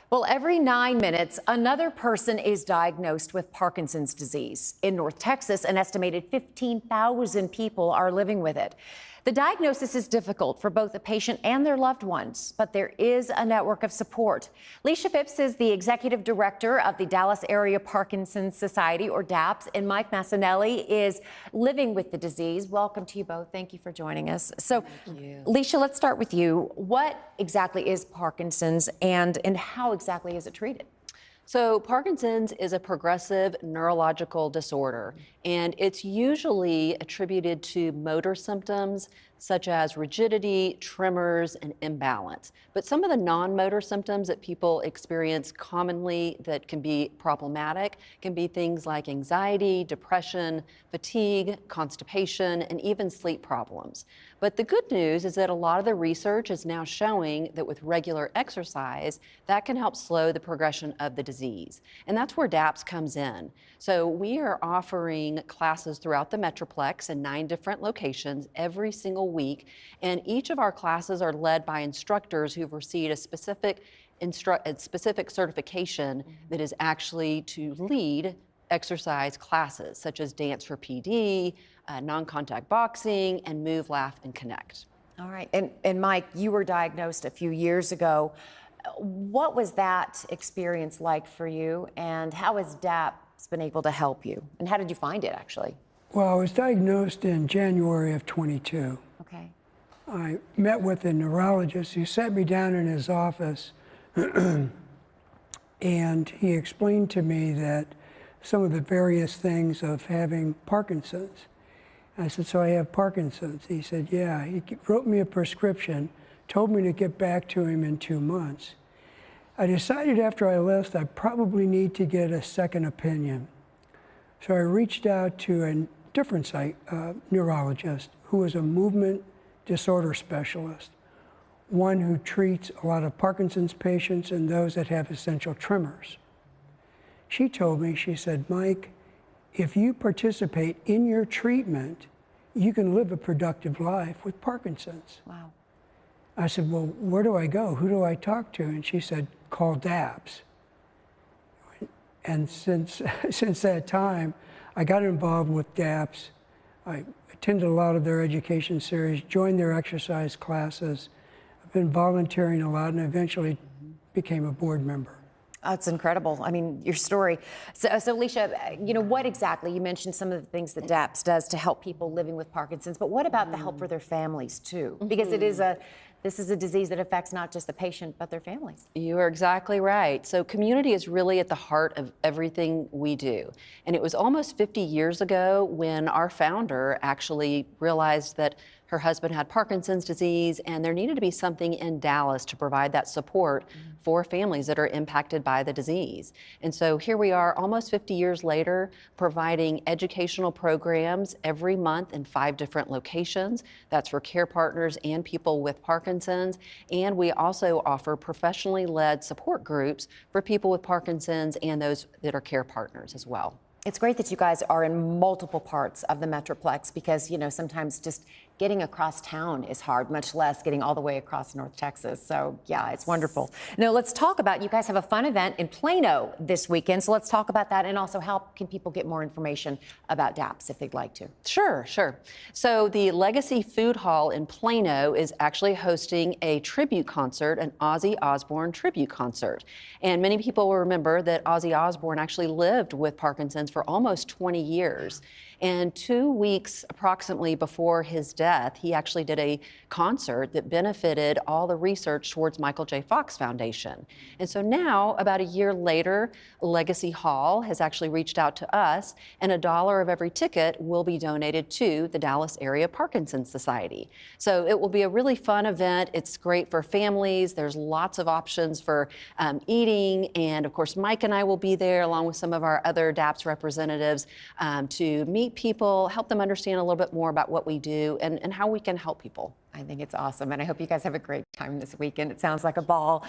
Well, every 9 minutes, another person is diagnosed with Parkinson's disease. In North Texas, an estimated 15,000 people are living with it. The diagnosis is difficult for both the patient and their loved ones, but there is a network of support. Leisha Phipps is the executive director of the Dallas Area Parkinson Society, or DAPS, and Mike Massanelli is living with the disease. Welcome to you both. Thank you for joining us. So, Leisha, let's start with you. What exactly is Parkinson's, and how exactly is it treated? So Parkinson's is a progressive neurological disorder, and it's usually attributed to motor symptoms such as rigidity, tremors, and imbalance. But some of the non-motor symptoms that people experience commonly that can be problematic can be things like anxiety, depression, fatigue, constipation, and even sleep problems. But the good news is that a lot of the research is now showing that with regular exercise, that can help slow the progression of the disease. And that's where DAPS comes in. So we are offering classes throughout the Metroplex in 9 different locations every single week. And each of our classes are led by instructors who've received a specific certification that is actually to lead exercise classes, such as Dance for PD, non-contact boxing, and Move, Laugh, and Connect. All right. And Mike, you were diagnosed a few years ago. What was that experience like for you, and how has DAPS been able to help you? And how did you find it, actually? Well, I was diagnosed in January of 22. Okay. I met with a neurologist who sat me down in his office and he explained to me that some of the various things of having Parkinson's. I said, so I have Parkinson's? He said, yeah. He wrote me a prescription, told me to get back to him in 2 months. I decided after I left I probably need to get a second opinion. So I reached out to a different neurologist who was a movement disorder specialist, one who treats a lot of Parkinson's patients and those that have essential tremors. She told me, she said, Mike, if you participate in your treatment, you can live a productive life with Parkinson's. Wow. I said, well, where do I go? Who do I talk to? And she said, call DAPS. And since that time, I got involved with DAPS. I attended a lot of their education series, joined their exercise classes. I've been volunteering a lot and eventually became a board member. That's incredible. I mean, your story. So Leisha, what exactly, you mentioned some of the things that DAPS does to help people living with Parkinson's, but what about the help for their families too? Because this is a disease that affects not just the patient, but their families. You are exactly right. So community is really at the heart of everything we do. And it was almost 50 years ago when our founder actually realized that her husband had Parkinson's disease, and there needed to be something in Dallas to provide that support for families that are impacted by the disease. And so here we are almost 50 years later, providing educational programs every month in 5 different locations. That's for care partners and people with Parkinson's. And we also offer professionally led support groups for people with Parkinson's and those that are care partners as well. It's great that you guys are in multiple parts of the Metroplex because, sometimes just getting across town is hard, much less getting all the way across North Texas. So, yeah, it's wonderful. Now, let's talk about, you guys have a fun event in Plano this weekend. So let's talk about that, and also how can people get more information about DAPS if they'd like to? Sure. So the Legacy Food Hall in Plano is actually hosting a tribute concert, an Ozzy Osbourne tribute concert. And many people will remember that Ozzy Osbourne actually lived with Parkinson's for almost 20 years. And 2 weeks approximately before his death, he actually did a concert that benefited all the research towards Michael J. Fox Foundation. And so now, about a year later, Legacy Hall has actually reached out to us, and $1 of every ticket will be donated to the Dallas Area Parkinson Society. So it will be a really fun event. It's great for families. There's lots of options for eating. And of course, Mike and I will be there along with some of our other DAPS representatives to meet people, help them understand a little bit more about what we do and how we can help people. I think it's awesome, and I hope you guys have a great time this weekend. It sounds like a ball.